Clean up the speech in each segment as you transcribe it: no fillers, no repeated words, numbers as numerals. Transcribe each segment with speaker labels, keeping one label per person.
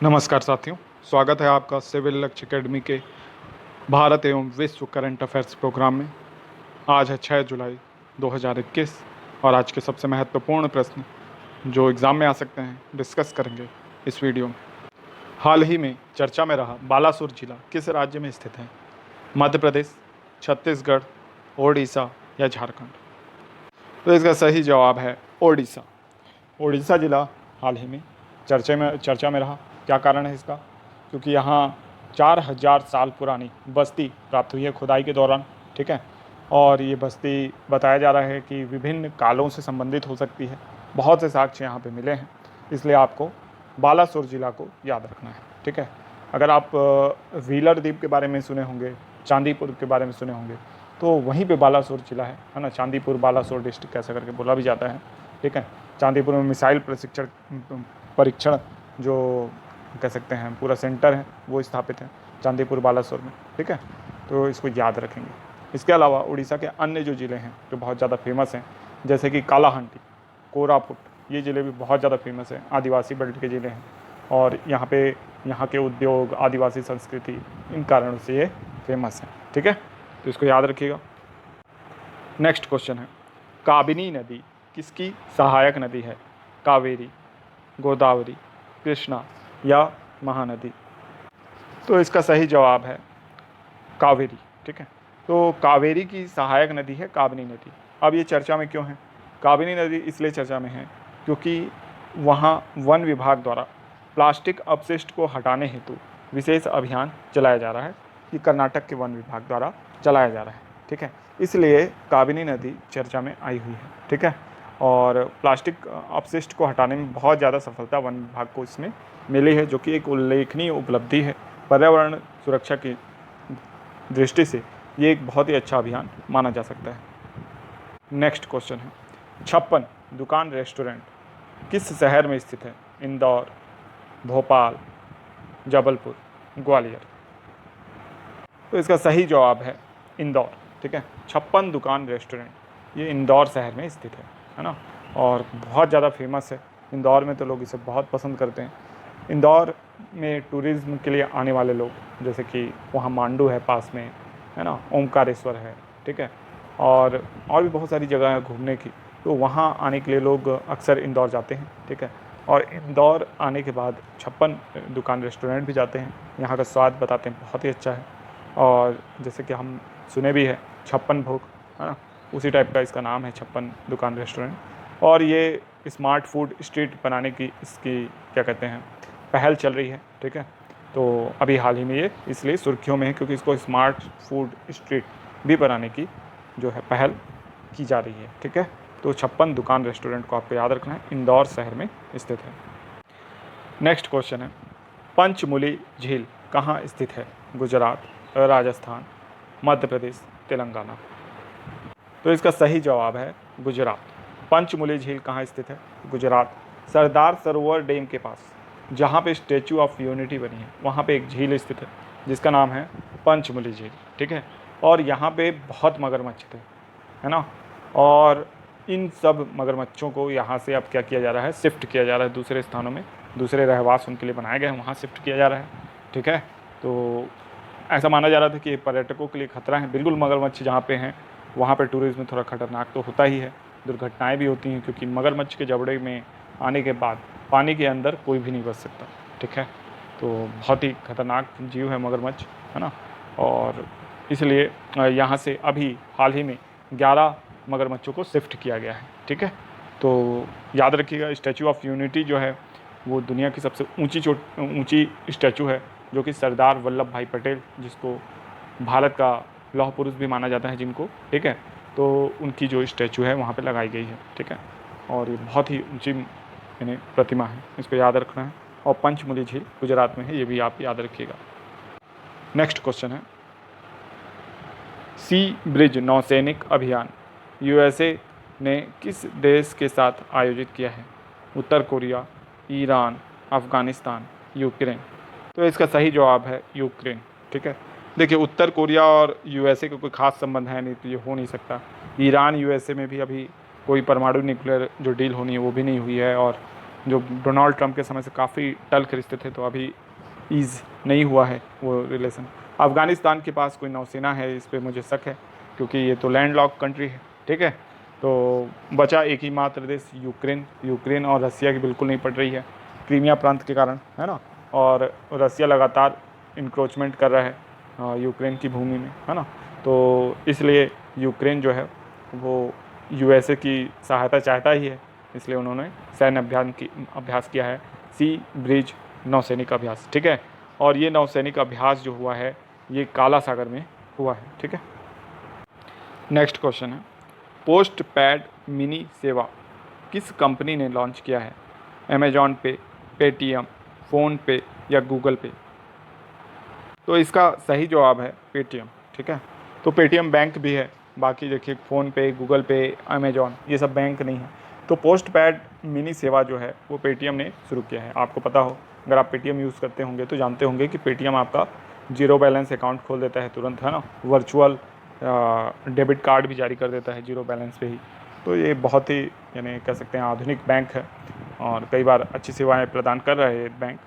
Speaker 1: नमस्कार साथियों, स्वागत है आपका सिविल लक्ष्य एकेडमी के भारत एवं विश्व करंट अफेयर्स प्रोग्राम में। आज है 6 जुलाई 2021 और आज के सबसे महत्वपूर्ण प्रश्न जो एग्ज़ाम में आ सकते हैं डिस्कस करेंगे इस वीडियो में। हाल ही में चर्चा में रहा बालासोर जिला किस राज्य में स्थित है? मध्य प्रदेश, छत्तीसगढ़, ओडिशा या झारखंड? तो इसका सही जवाब है ओडिशा। ओडिशा जिला हाल ही में चर्चा में रहा। क्या कारण है इसका? क्योंकि यहाँ 4000 साल पुरानी बस्ती प्राप्त हुई है खुदाई के दौरान, ठीक है। और ये बस्ती बताया जा रहा है कि विभिन्न कालों से संबंधित हो सकती है। बहुत से साक्ष्य यहाँ पे मिले हैं, इसलिए आपको बालासोर जिला को याद रखना है, ठीक है। अगर आप व्हीलर द्वीप के बारे में सुने होंगे, चांदीपुर के बारे में सुने होंगे, तो वहीं पे बालासोर जिला है ना। चांदीपुर बालासोर डिस्ट्रिक्ट ऐसा करके बोला भी जाता है, ठीक है। चांदीपुर में मिसाइल परीक्षण जो कह सकते हैं पूरा सेंटर है वो स्थापित है चांदीपुर बालासोर में, ठीक है। तो इसको याद रखेंगे। इसके अलावा उड़ीसा के अन्य जो ज़िले हैं जो बहुत ज़्यादा फेमस हैं, जैसे कि कालाहांडी, कोरापुट, ये ज़िले भी बहुत ज़्यादा फेमस हैं, आदिवासी बेल्ट के ज़िले हैं। और यहाँ के उद्योग, आदिवासी संस्कृति, इन कारणों से ये फेमस हैं, ठीक है। तो इसको याद रखिएगा। नेक्स्ट क्वेश्चन है, काबिनी नदी किसकी सहायक नदी है? कावेरी, गोदावरी, कृष्णा या महानदी? तो इसका सही जवाब है कावेरी, ठीक है। तो कावेरी की सहायक नदी है काबिनी नदी। अब ये चर्चा में क्यों है? काबिनी नदी इसलिए चर्चा में है क्योंकि वहाँ वन विभाग द्वारा प्लास्टिक अपशिष्ट को हटाने हेतु विशेष अभियान चलाया जा रहा है। ये कर्नाटक के वन विभाग द्वारा चलाया जा रहा है, ठीक है। इसलिए काबिनी नदी चर्चा में आई हुई है, ठीक है। और प्लास्टिक अपशिष्ट को हटाने में बहुत ज़्यादा सफलता वन विभाग को इसमें मिली है, जो कि एक उल्लेखनीय उपलब्धि है। पर्यावरण सुरक्षा की दृष्टि से ये एक बहुत ही अच्छा अभियान माना जा सकता है। नेक्स्ट क्वेश्चन है, 56 दुकान रेस्टोरेंट किस शहर में स्थित है? इंदौर, भोपाल, जबलपुर, ग्वालियर? तो इसका सही जवाब है इंदौर, ठीक है। 56 दुकान रेस्टोरेंट ये इंदौर शहर में स्थित है ना। और बहुत ज़्यादा फेमस है इंदौर में, तो लोग इसे बहुत पसंद करते हैं। इंदौर में टूरिज़्म के लिए आने वाले लोग, जैसे कि वहाँ मांडू है पास में, है ना, ओमकारेश्वर है, ठीक है। और भी बहुत सारी जगह है घूमने की, तो वहाँ आने के लिए लोग अक्सर इंदौर जाते हैं, ठीक है। और इंदौर आने के बाद 56 दुकान रेस्टोरेंट भी जाते हैं। यहाँ का स्वाद बताते हैं बहुत ही अच्छा है। और जैसे कि हम सुने भी है 56 भोग, है ना, उसी टाइप का इसका नाम है 56 दुकान रेस्टोरेंट। और ये स्मार्ट फूड स्ट्रीट बनाने की इसकी क्या कहते हैं पहल चल रही है, ठीक है। तो अभी हाल ही में ये इसलिए सुर्खियों में है क्योंकि इसको स्मार्ट फूड स्ट्रीट भी बनाने की जो है पहल की जा रही है, ठीक है। तो 56 दुकान रेस्टोरेंट को आपको याद रखना है, इंदौर शहर में स्थित है। नेक्स्ट क्वेश्चन है, पंचमुली झील कहाँ स्थित है? गुजरात, राजस्थान, मध्य प्रदेश, तेलंगाना? तो इसका सही जवाब है गुजरात। पंचमुली झील कहाँ स्थित है? गुजरात। सरदार सरोवर डैम के पास, जहाँ पे स्टैचू ऑफ यूनिटी बनी है, वहाँ पे एक झील स्थित है जिसका नाम है पंचमुली झील, ठीक है। और यहाँ पे बहुत मगरमच्छ थे, है ना। और इन सब मगरमच्छों को यहाँ से अब क्या किया जा रहा है? शिफ्ट किया जा रहा है दूसरे स्थानों में, दूसरे रहवास उनके लिए बनाए गए हैं, वहाँ शिफ्ट किया जा रहा है, ठीक है। तो ऐसा माना जा रहा था कि ये पर्यटकों के लिए खतरा है। बिल्कुल मगरमच्छ जहाँ पे हैं वहाँ पे टूरिज़्म थोड़ा खतरनाक तो होता ही है, दुर्घटनाएं भी होती हैं, क्योंकि मगरमच्छ के जबड़े में आने के बाद पानी के अंदर कोई भी नहीं बच सकता, ठीक है। तो बहुत ही खतरनाक जीव है मगरमच्छ, है ना। और इसलिए यहाँ से अभी हाल ही में 11 मगरमच्छों को शिफ्ट किया गया है, ठीक है। तो याद रखिएगा, स्टैचू ऑफ यूनिटी जो है वो दुनिया की सबसे ऊंची स्टैचू है, जो कि सरदार वल्लभ भाई पटेल, जिसको भारत का लौह पुरुष भी माना जाता है जिनको, ठीक है। तो उनकी जो स्टैचू है वहाँ पे लगाई गई है, ठीक है। और ये बहुत ही ऊंची यानी प्रतिमा है, इसको याद रखना है। और पंचमुली झील गुजरात में है, ये भी आप याद रखिएगा। नेक्स्ट क्वेश्चन है, सी ब्रिज नौसैनिक अभियान यूएसए ने किस देश के साथ आयोजित किया है? उत्तर कोरिया, ईरान, अफ़गानिस्तान, यूक्रेन? तो इसका सही जवाब है यूक्रेन, ठीक है। देखिए, उत्तर कोरिया और यूएसए का कोई खास संबंध है नहीं, तो ये हो नहीं सकता। ईरान यूएसए में भी अभी कोई परमाणु न्यूक्लियर जो डील होनी है वो भी नहीं हुई है। और जो डोनाल्ड ट्रंप के समय से काफ़ी तल्ख रिश्ते थे, तो अभी ईज़ नहीं हुआ है वो रिलेशन। अफ़गानिस्तान के पास कोई नौसेना है, इस पे मुझे शक है, क्योंकि ये तो लैंड लॉक कंट्री है, ठीक है। तो बचा एक ही मात्र देश यूक्रेन और रसिया की बिल्कुल नहीं पड़ रही है क्रीमिया प्रांत के कारण, है ना। और रसिया लगातार इंक्रोचमेंट कर रहा है यूक्रेन की भूमि में, है ना। तो इसलिए यूक्रेन जो है वो यूएसए की सहायता चाहता ही है, इसलिए उन्होंने सैन्य अभ्यास किया है, सी ब्रिज नौसैनिक अभ्यास, ठीक है। और ये नौसैनिक अभ्यास जो हुआ है ये काला सागर में हुआ है, ठीक है। नेक्स्ट क्वेश्चन है, पोस्ट पैड मिनी सेवा किस कंपनी ने लॉन्च किया है? अमेजॉन पे, पेटीएम, फ़ोन पे या गूगल पे? तो इसका सही जवाब है पेटीएम, ठीक है। तो पेटीएम बैंक भी है, बाकी देखिए फ़ोन पे, गूगल पे, अमेजॉन ये सब बैंक नहीं है। तो पोस्ट पैड मिनी सेवा जो है वो पेटीएम ने शुरू किया है। आपको पता हो, अगर आप पेटीएम यूज़ करते होंगे तो जानते होंगे कि पेटीएम आपका जीरो बैलेंस अकाउंट खोल देता है तुरंत, है ना। वर्चुअल डेबिट कार्ड भी जारी कर देता है जीरो बैलेंस पे ही। तो ये बहुत ही यानी कह सकते हैं आधुनिक बैंक है और कई बार अच्छी सेवाएं प्रदान कर रहे हैं बैंक।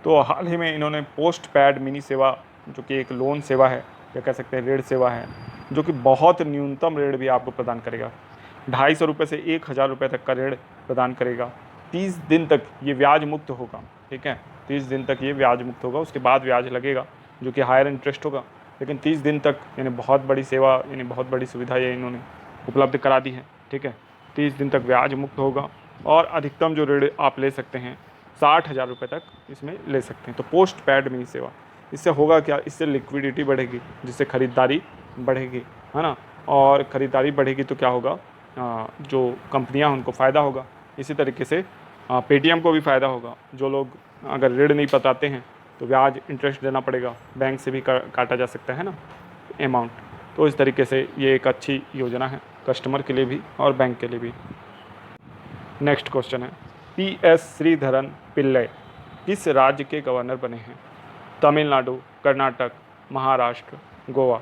Speaker 1: तो हाल ही में इन्होंने पोस्ट पैड मिनी सेवा, जो कि एक लोन सेवा है या कह सकते हैं ऋण सेवा है, जो कि बहुत न्यूनतम ऋण भी आपको प्रदान करेगा। 250 रुपये से 1000 रुपये तक का ऋण प्रदान करेगा। 30 दिन तक ये ब्याज मुक्त होगा, ठीक है। 30 दिन तक ये ब्याज मुक्त होगा, उसके बाद ब्याज लगेगा जो कि हायर इंटरेस्ट होगा, लेकिन 30 दिन तक यानी बहुत बड़ी सेवा, यानी बहुत बड़ी सुविधा ये इन्होंने उपलब्ध करा दी है, ठीक है। 30 दिन तक ब्याज मुक्त होगा और अधिकतम जो ऋण आप ले सकते हैं 60,000 रुपये तक इसमें ले सकते हैं। तो पोस्ट पैड मिनी सेवा, इससे होगा क्या, इससे लिक्विडिटी बढ़ेगी, जिससे ख़रीदारी बढ़ेगी, है ना। और ख़रीदारी बढ़ेगी तो क्या होगा, जो कंपनियां उनको फ़ायदा होगा। इसी तरीके से पेटीएम को भी फ़ायदा होगा। जो लोग अगर ऋण नहीं पताते हैं तो ब्याज इंटरेस्ट देना पड़ेगा, बैंक से भी काटा जा सकता है ना अमाउंट। तो इस तरीके से ये एक अच्छी योजना है कस्टमर के लिए भी और बैंक के लिए भी। नेक्स्ट क्वेश्चन है, PS श्रीधरन पिल्लई किस राज्य के गवर्नर बने हैं? तमिलनाडु, कर्नाटक, महाराष्ट्र, गोवा?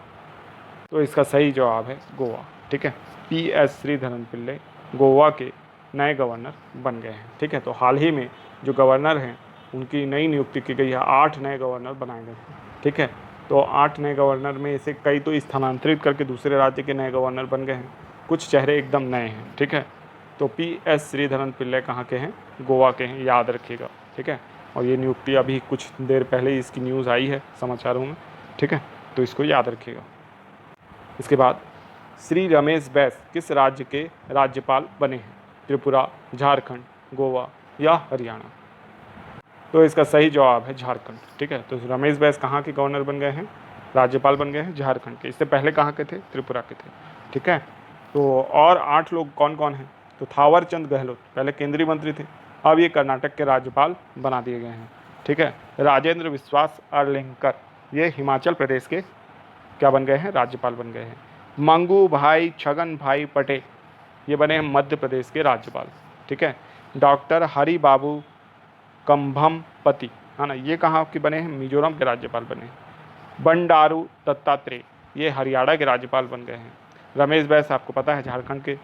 Speaker 1: तो इसका सही जवाब है गोवा, ठीक है। PS श्रीधरन पिल्लई गोवा के नए गवर्नर बन गए हैं, ठीक है। तो हाल ही में जो गवर्नर हैं उनकी नई नियुक्ति की गई है, 8 नए गवर्नर बनाए गए हैं, ठीक है। तो 8 नए गवर्नर में से कई तो स्थानांतरित करके दूसरे राज्य के नए गवर्नर बन गए हैं, कुछ चेहरे एकदम नए हैं, ठीक है। तो PS श्रीधरन पिल्लई कहाँ के हैं? गोवा के हैं, याद रखिएगा, ठीक है। और ये नियुक्ति अभी कुछ देर पहले ही इसकी न्यूज़ आई है समाचारों में, ठीक है। तो इसको याद रखिएगा। इसके बाद श्री रमेश बैस किस राज्य के राज्यपाल बने हैं? त्रिपुरा, झारखंड, गोवा या हरियाणा? तो इसका सही जवाब है झारखंड, ठीक है। तो रमेश बैस कहाँ के गवर्नर बन गए हैं? राज्यपाल बन गए हैं झारखंड के। इससे पहले कहाँ के थे? त्रिपुरा के थे, ठीक है। तो और 8 लोग कौन कौन हैं? तो थावर चंद गहलोत पहले केंद्रीय मंत्री थे, अब ये कर्नाटक के राज्यपाल बना दिए गए हैं, ठीक है। राजेंद्र विश्वास अर्लेंकर ये हिमाचल प्रदेश के क्या बन गए हैं? राज्यपाल बन गए हैं। मंगू भाई छगन भाई पटेल ये बने हैं मध्य प्रदेश के राज्यपाल, ठीक है। डॉक्टर हरि बाबू कंभमपति, है ना, ये कहाँ के बने हैं? मिजोरम के राज्यपाल बने हैं। बंडारू दत्तात्रेय ये हरियाणा के राज्यपाल बन गए हैं। रमेश बैस आपको पता है झारखंड के।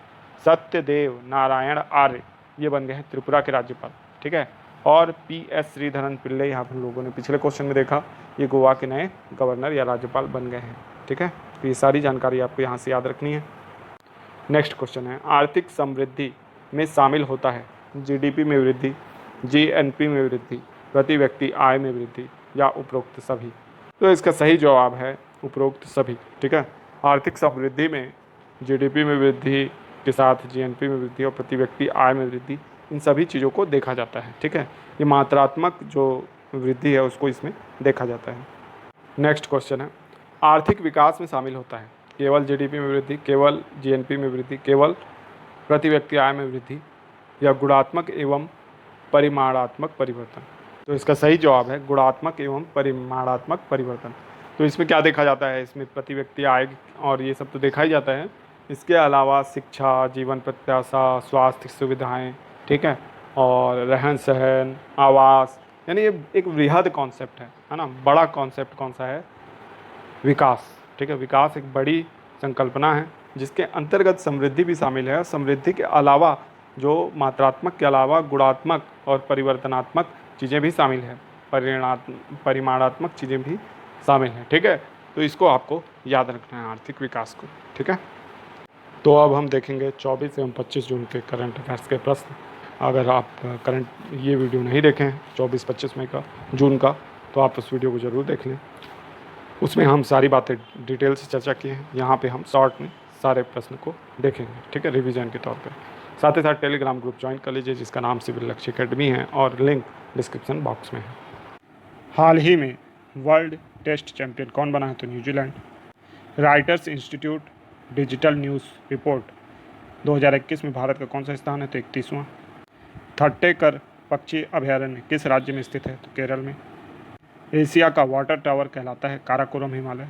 Speaker 1: सत्यदेव नारायण आर्य ये बन गए हैं त्रिपुरा के राज्यपाल, ठीक है। और PS श्रीधरन पिल्लई यहाँ हम लोगों ने पिछले क्वेश्चन में देखा, ये गोवा के नए गवर्नर या राज्यपाल बन गए हैं, ठीक है। तो ये सारी जानकारी आपको यहाँ से याद रखनी है। नेक्स्ट क्वेश्चन है, आर्थिक समृद्धि में शामिल होता है GDP में वृद्धि, GNP में वृद्धि, प्रति व्यक्ति आय में वृद्धि या उपरोक्त सभी? तो इसका सही जवाब है उपरोक्त सभी, ठीक है। आर्थिक समृद्धि में GDP में वृद्धि के साथ GNP में वृद्धि और प्रति व्यक्ति आय में वृद्धि, इन सभी चीज़ों को देखा जाता है, ठीक है। ये मात्रात्मक जो वृद्धि है उसको इसमें देखा जाता है। नेक्स्ट क्वेश्चन है, आर्थिक विकास में शामिल होता है केवल GDP में वृद्धि, केवल GNP में वृद्धि, केवल प्रति व्यक्ति आय में वृद्धि या गुणात्मक एवं परिमाणात्मक परिवर्तन? तो इसका सही जवाब है गुणात्मक एवं परिमाणात्मक परिवर्तन। तो इसमें क्या देखा जाता है? इसमें प्रति व्यक्ति आय और ये सब तो देखा ही जाता है, इसके अलावा शिक्षा, जीवन प्रत्याशा, स्वास्थ्य सुविधाएं, ठीक है, और रहन सहन, आवास, यानी ये एक वृहद कॉन्सेप्ट है ना। बड़ा कॉन्सेप्ट कौन सा है? विकास, ठीक है। विकास एक बड़ी संकल्पना है जिसके अंतर्गत समृद्धि भी शामिल है और समृद्धि के अलावा जो मात्रात्मक के अलावा गुणात्मक और परिवर्तनात्मक चीज़ें भी शामिल हैं, परिमाणात्मक चीज़ें भी शामिल हैं। ठीक है, तो इसको आपको याद रखना है, आर्थिक विकास को। ठीक है, तो अब हम देखेंगे 24 एवं 25 जून के करंट अफेयर्स के प्रश्न। अगर आप करंट ये वीडियो नहीं देखें 24-25 मई का जून का, तो आप उस वीडियो को ज़रूर देख लें। उसमें हम सारी बातें डिटेल से चर्चा की हैं। यहाँ पे हम शॉर्ट में सारे प्रश्न को देखेंगे। ठीक है, रिवीजन के तौर पे। साथ ही साथ टेलीग्राम ग्रुप ज्वाइन कर लीजिए जिसका नाम सिविल लक्ष्य एकेडमी है और लिंक डिस्क्रिप्शन बॉक्स में है। हाल ही में वर्ल्ड टेस्ट चैंपियन कौन बना है? तो New Zealand. Writers institute digital news report 2021 में भारत का कौन सा स्थान है? तो 31वां। थट्टेकर पक्षी अभयारण्य किस राज्य में स्थित है? तो केरल में। एशिया का वाटर टावर कहलाता है काराकोरम हिमालय।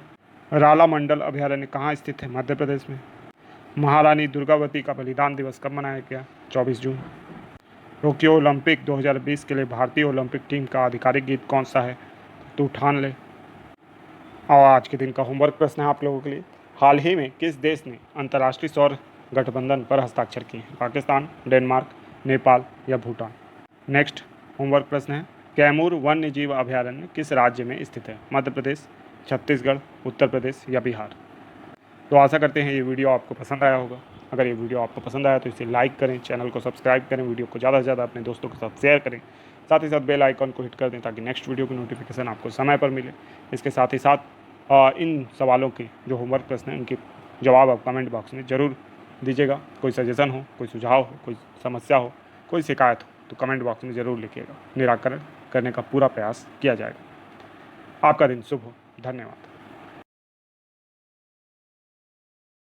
Speaker 1: रालामंडल अभयारण्य कहाँ स्थित है? मध्य प्रदेश में। महारानी दुर्गावती का बलिदान दिवस कब मनाया गया? 24 जून। टोक्यो ओलंपिक 2020 के लिए भारतीय ओलंपिक टीम का आधिकारिक गीत कौन सा है? तू ठान ले। और आज के दिन का होमवर्क प्रश्न है आप लोगों के लिए। हाल ही में किस देश ने अंतर्राष्ट्रीय सौर गठबंधन पर हस्ताक्षर किए हैं? पाकिस्तान, डेनमार्क, नेपाल या भूटान? नेक्स्ट होमवर्क प्रश्न है, कैमूर वन्य जीव अभयारण्य किस राज्य में स्थित है? मध्य प्रदेश, छत्तीसगढ़, उत्तर प्रदेश या बिहार? तो आशा करते हैं ये वीडियो आपको पसंद आया होगा। अगर ये वीडियो आपको पसंद आया तो इसे लाइक करें, चैनल को सब्सक्राइब करें, वीडियो को ज़्यादा से ज़्यादा अपने दोस्तों के साथ शेयर करें। साथ ही साथ बेल आइकन को हिट कर दें ताकि नेक्स्ट वीडियो की नोटिफिकेशन आपको समय पर मिले। इसके साथ ही साथ इन सवालों के जो होमवर्क प्रश्न हैं उनके जवाब आप कमेंट बॉक्स में ज़रूर दीजिएगा। कोई सजेशन हो, कोई सुझाव हो, कोई समस्या हो, कोई शिकायत हो तो कमेंट बॉक्स में ज़रूर लिखिएगा। निराकरण करने का पूरा प्रयास किया जाएगा। आपका दिन शुभ हो। धन्यवाद।